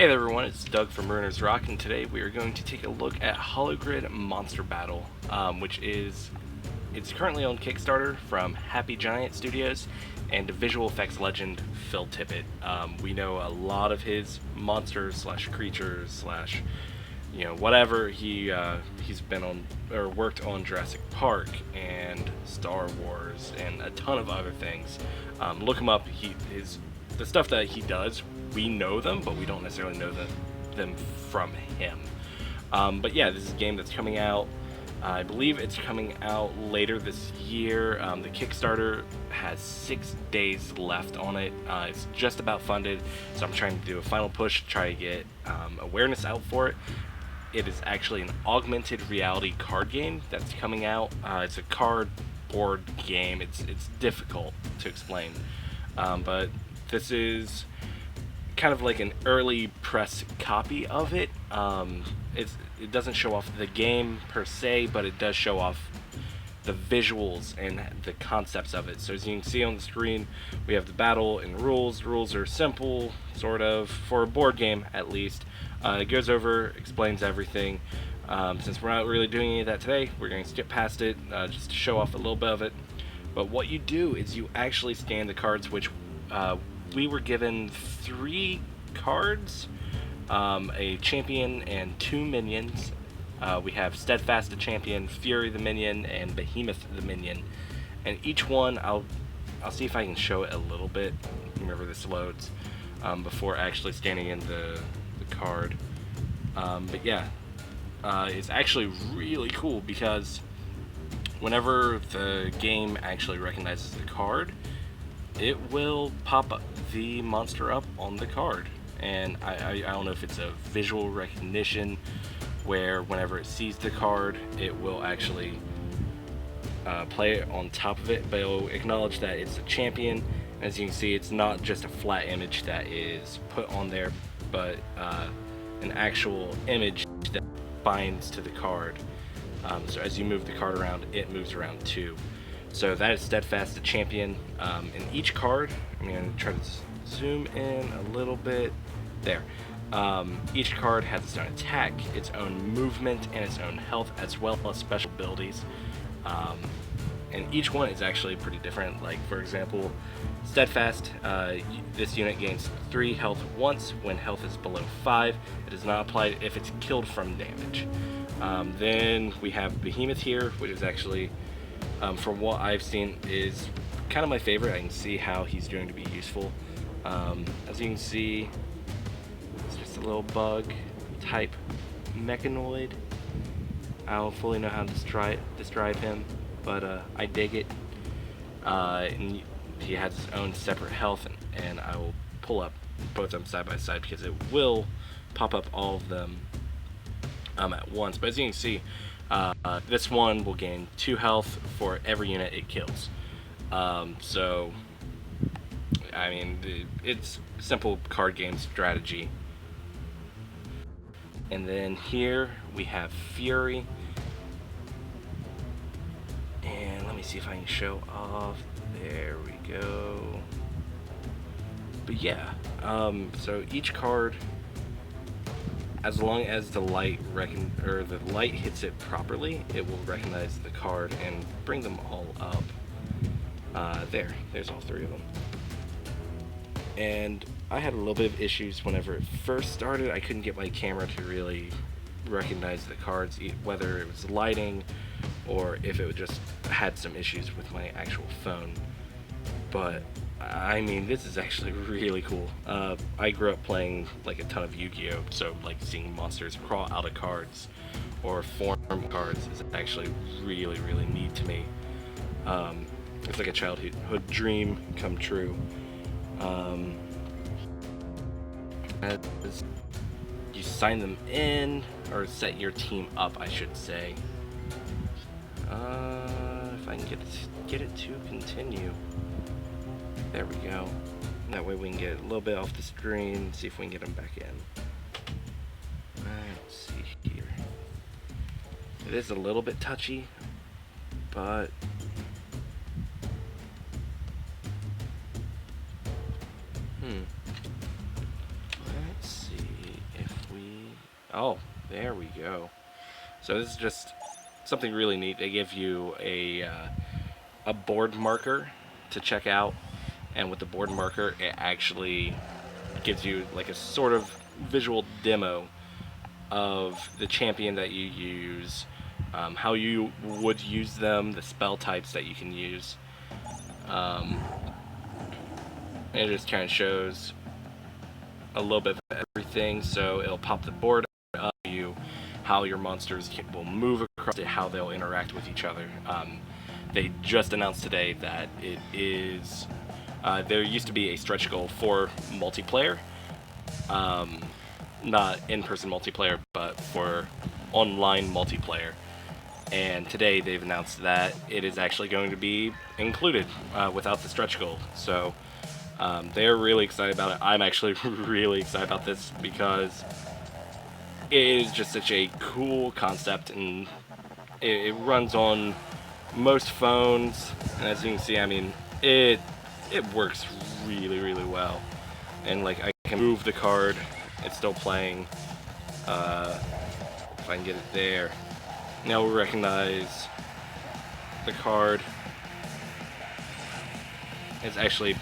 Hey there everyone, it's Doug from Runners Rock, and today we are going to take a look at Hologrid Monster Battle, it's currently on Kickstarter from Happy Giant Studios and visual effects legend Phil Tippett. We know a lot of his monsters slash creatures slash whatever he's been on or worked on Jurassic Park and Star Wars and a ton of other things. Look him up. The stuff that he does, we know them, but we don't necessarily know them from him. But yeah, this is a game that's coming out. I believe it's coming out later this year. The Kickstarter has 6 days left on it. It's just about funded, so I'm trying to do a final push to try to get awareness out for it. It is actually an augmented reality card game that's coming out. It's a cardboard game. It's difficult to explain, but this is kind of like an early press copy of it. It doesn't show off the game per se, but it does show off the visuals and the concepts of it. So as you can see on the screen, we have the battle and rules. Rules are simple, sort of, for a board game at least. It goes over, explains everything. Since we're not really doing any of that today, we're going to skip past it just to show off a little bit of it. But what you do is you actually scan the cards, which we were given 3 cards, a champion and 2 minions. We have Steadfast the champion, Fury the minion, and Behemoth the minion. And each one, I'll see if I can show it a little bit. Remember this loads before actually scanning in the card. But yeah, it's actually really cool because whenever the game actually recognizes the card, it will pop the monster up on the card. And I don't know if it's a visual recognition where whenever it sees the card, it will actually play it on top of it, but it will acknowledge that it's a champion. As you can see, it's not just a flat image that is put on there, but an actual image that binds to the card. So as you move the card around, it moves around too. So that is Steadfast the champion. And each card, I'm going to try to zoom in a little bit. There. Each card has its own attack, its own movement, and its own health, as well as special abilities. And each one is actually pretty different. Like, for example, Steadfast, this unit gains 3 health once when health is below 5. It is not applied if it's killed from damage. Then we have Behemoth here, which is actually, from what I've seen, is kind of my favorite. I can see how he's going to be useful. As you can see, it's just a little bug type mechanoid. I don't fully know how to describe him, but I dig it. And he has his own separate health, and I will pull up both of them side by side because it will pop up all of them at once. But as you can see, this one will gain 2 health for every unit it kills. So, I mean, it's simple card game strategy. And then here we have Fury. And let me see if I can show off. There we go. But yeah, so each card, as long as the light hits it properly, it will recognize the card and bring them all up. There's all 3 of them. And I had a little bit of issues whenever it first started. I couldn't get my camera to really recognize the cards, whether it was lighting or if it just had some issues with my actual phone. But I mean, this is actually really cool. I grew up playing like a ton of Yu-Gi-Oh, so like seeing monsters crawl out of cards or form cards is actually really, really neat to me. It's like a childhood dream come true. As you sign them in, or set your team up, I should say. If I can get it to continue. There we go. That way we can get a little bit off the screen, see if we can get them back in. Let's see here. It is a little bit touchy, but let's see. Oh, there we go. So this is just something really neat. They give you a board marker to check out, and with the board marker, it actually gives you like a sort of visual demo of the champion that you use, how you would use them, the spell types that you can use. Um, it just kind of shows a little bit of everything. So it'll pop the board up to you, how your monsters will move across it, how they'll interact with each other. They just announced today that it is. There used to be a stretch goal for multiplayer, not in-person multiplayer, but for online multiplayer. And today they've announced that it is actually going to be included without the stretch goal. So they're really excited about it. I'm actually really excited about this because it is just such a cool concept, and it runs on most phones. And as you can see, I mean, it works really well. And like I can move the card, it's still playing. If I can get it there. Now we'll recognize the card. It's actually,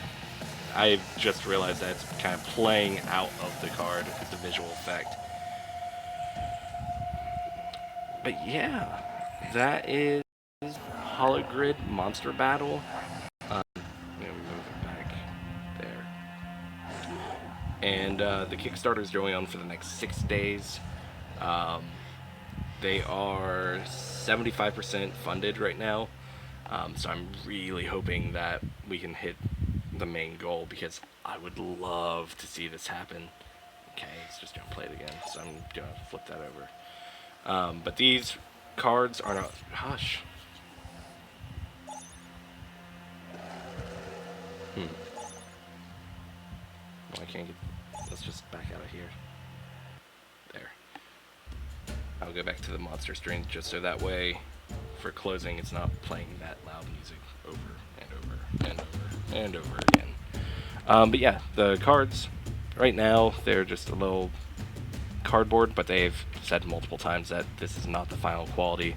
I just realized that it's kind of playing out of the card as the visual effect. But yeah, that is Hologrid Monster Battle. Move it back there. And the Kickstarter is going on for the next 6 days. They are 75% funded right now, so I'm really hoping that we can hit the main goal because I would love to see this happen. Okay, it's just gonna play it again, so I'm gonna flip that over. But these cards are not. Hush. Well, I can't get. Let's just back out of here. There. I'll go back to the monster string just so that way for closing it's not playing that loud music over and over and over and over again. But yeah, the cards right now, they're just a little cardboard, but they've said multiple times that this is not the final quality,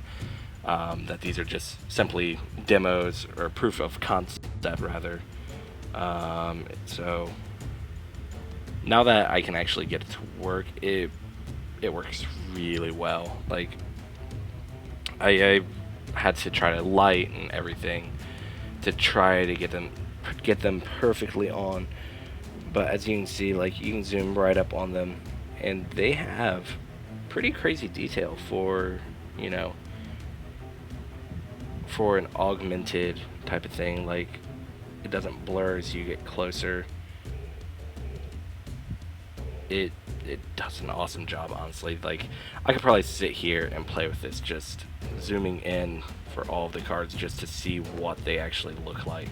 that these are just simply demos or proof of concept rather. So now that I can actually get it to work, it works really well. Like I had to try to light and everything to try to get them perfectly on, but as you can see, like you can zoom right up on them and they have pretty crazy detail for, you know, for an augmented type of thing. Like it doesn't blur as you get closer. It does an awesome job, honestly. Like I could probably sit here and play with this, just zooming in for all of the cards just to see what they actually look like.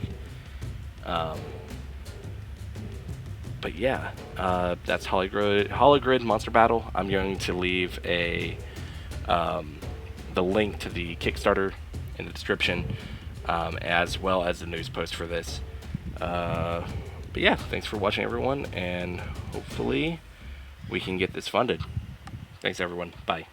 But yeah, that's Hologrid Monster Battle. I'm going to leave the link to the Kickstarter in the description, as well as the news post for this. But yeah, thanks for watching, everyone, and hopefully we can get this funded. Thanks, everyone. Bye.